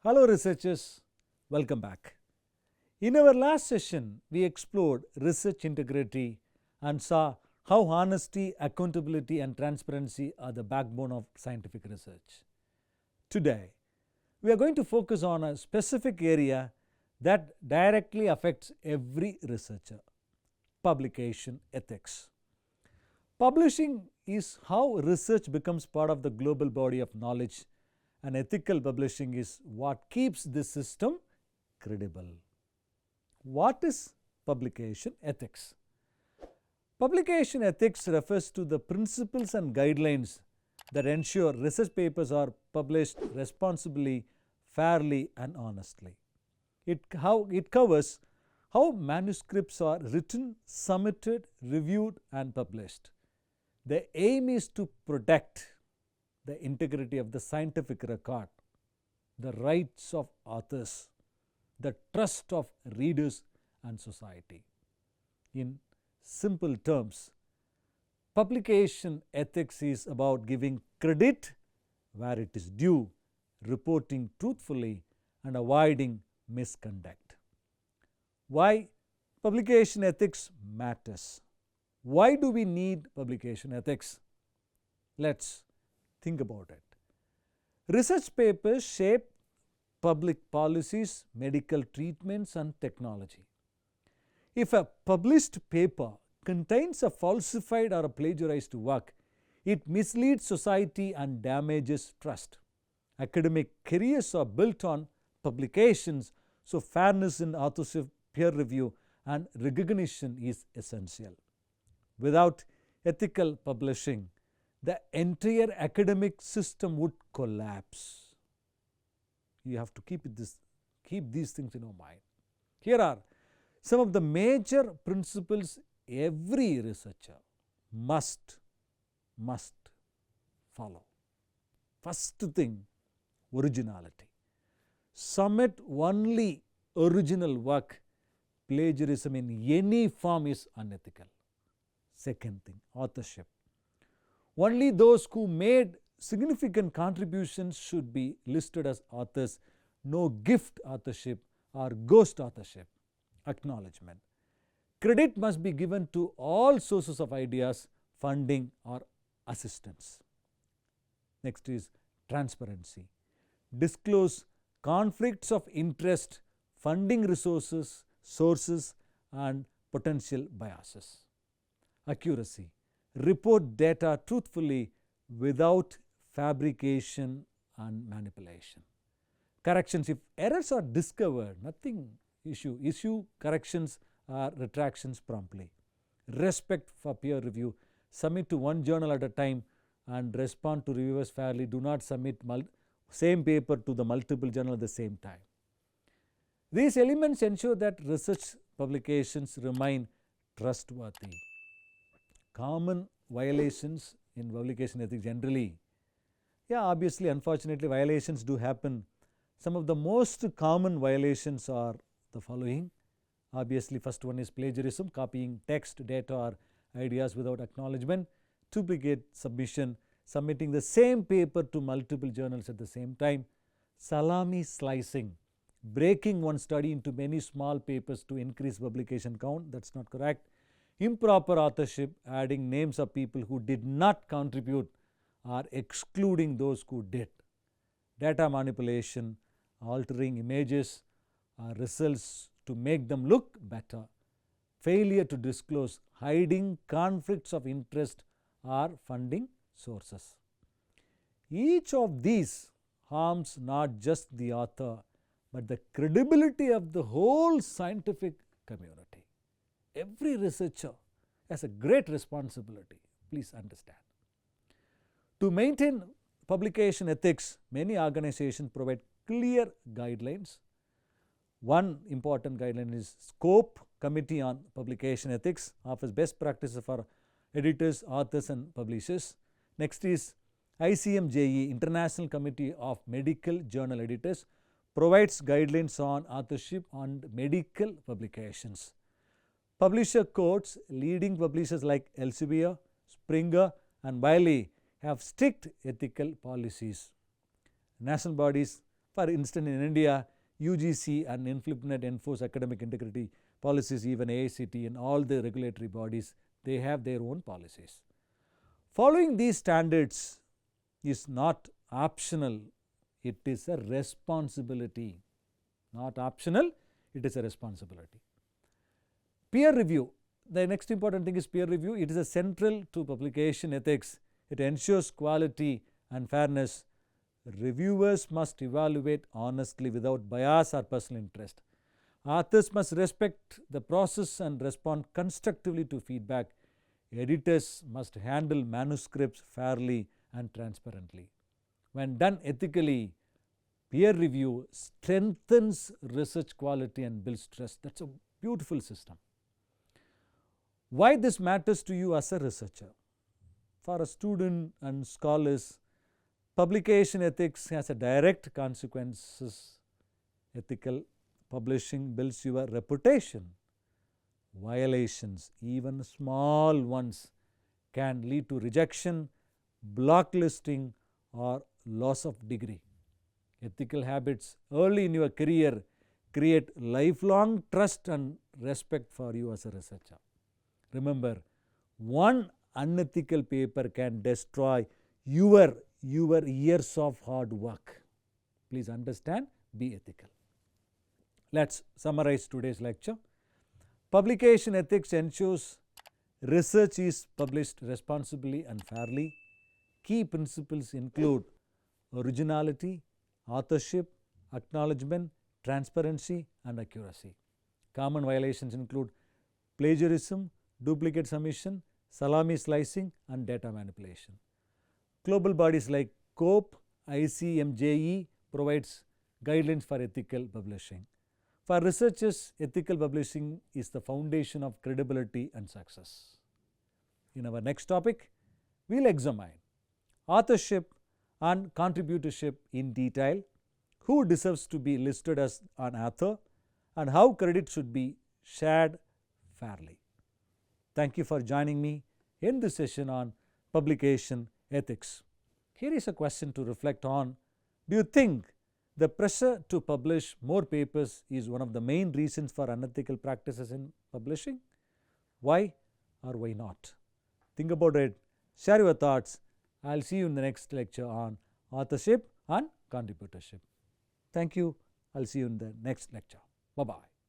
Hello researchers, welcome back. In our last session, we explored research integrity and saw how honesty, accountability and transparency are the backbone of scientific research. Today, we are going to focus on a specific area that directly affects every researcher: publication ethics. Publishing is how research becomes part of the global body of knowledge, and ethical publishing is what keeps this system credible. What is publication ethics? Publication ethics refers to the principles and guidelines that ensure research papers are published responsibly, fairly, and honestly. It covers how manuscripts are written, submitted, reviewed, and published. The aim is to protect the integrity of the scientific record, the rights of authors, the trust of readers and society. In simple terms, publication ethics is about giving credit where it is due, reporting truthfully, and avoiding misconduct. Why publication ethics matters? Why do we need publication ethics? Let's think about it. Research papers shape public policies, medical treatments, and technology. If a published paper contains a falsified or a plagiarized work, it misleads society and damages trust. Academic careers are built on publications, so fairness in authorship, peer review, and recognition is essential. Without ethical publishing, the entire academic system would collapse. You have to keep these things in your mind. Here are some of the major principles every researcher must follow. First thing, originality. Submit only original work. Plagiarism in any form is unethical. Second thing, authorship. Only those who made significant contributions should be listed as authors. No gift authorship or ghost authorship. Acknowledgement. Credit must be given to all sources of ideas, funding, or assistance. Next is transparency. Disclose conflicts of interest, funding resources, sources, and potential biases. Accuracy. Report data truthfully without fabrication and manipulation. Corrections. If errors are discovered, nothing issue corrections or retractions promptly. Respect for peer review. Submit to one journal at a time and respond to reviewers fairly. Do not submit same paper to the multiple journals at the same time. These elements ensure that research publications remain trustworthy. Common violations in publication ethics generally. Obviously, unfortunately, violations do happen. Some of the most common violations are the following. Obviously, first one is plagiarism, copying text, data, or ideas without acknowledgement. Duplicate submission, submitting the same paper to multiple journals at the same time. Salami slicing, breaking one study into many small papers to increase publication count. That's not correct. Improper authorship, adding names of people who did not contribute or excluding those who did. Data manipulation, altering images or results to make them look better. Failure to disclose, hiding conflicts of interest or funding sources. Each of these harms not just the author but the credibility of the whole scientific community. Every researcher has a great responsibility, please understand. To maintain publication ethics, many organizations provide clear guidelines. One important guideline is SCOPE, Committee on Publication Ethics, offers best practices for editors, authors, and publishers. Next is ICMJE, International Committee of Medical Journal Editors, provides guidelines on authorship and medical publications. Publisher codes, leading publishers like Elsevier, Springer, and Wiley have strict ethical policies. National bodies, For instance, in India, UGC and INFLIPNET enforce academic integrity policies, even AICT and all the regulatory bodies, they have their own policies. Following these standards is not optional, it is a responsibility. Not optional, it is a responsibility. Peer review. The next important thing is peer review. It is a central to publication ethics. It ensures quality and fairness. Reviewers must evaluate honestly without bias or personal interest. Authors must respect the process and respond constructively to feedback. Editors must handle manuscripts fairly and transparently. When done ethically, peer review strengthens research quality and builds trust. That's a beautiful system. Why this matters to you as a researcher? For a student and scholars, publication ethics has a direct consequences. Ethical publishing builds your reputation. Violations, even small ones, can lead to rejection, blacklisting, or loss of degree. Ethical habits early in your career create lifelong trust and respect for you as a researcher. Remember, one unethical paper can destroy your years of hard work. Please understand, be ethical. Let's summarize today's lecture. Publication ethics ensures research is published responsibly and fairly. Key principles include originality, authorship, acknowledgement, transparency, and accuracy. Common violations include plagiarism, duplicate submission, salami slicing, and data manipulation. Global bodies like COPE, ICMJE provides guidelines for ethical publishing. For researchers, ethical publishing is the foundation of credibility and success. In our next topic, we will examine authorship and contributorship in detail, who deserves to be listed as an author, and how credit should be shared fairly. Thank you for joining me in this session on publication ethics. Here is a question to reflect on. Do you think the pressure to publish more papers is one of the main reasons for unethical practices in publishing? Why or why not? Think about it, share your thoughts. I will see you in the next lecture on authorship and contributorship. Thank you. I will see you in the next lecture. Bye-bye.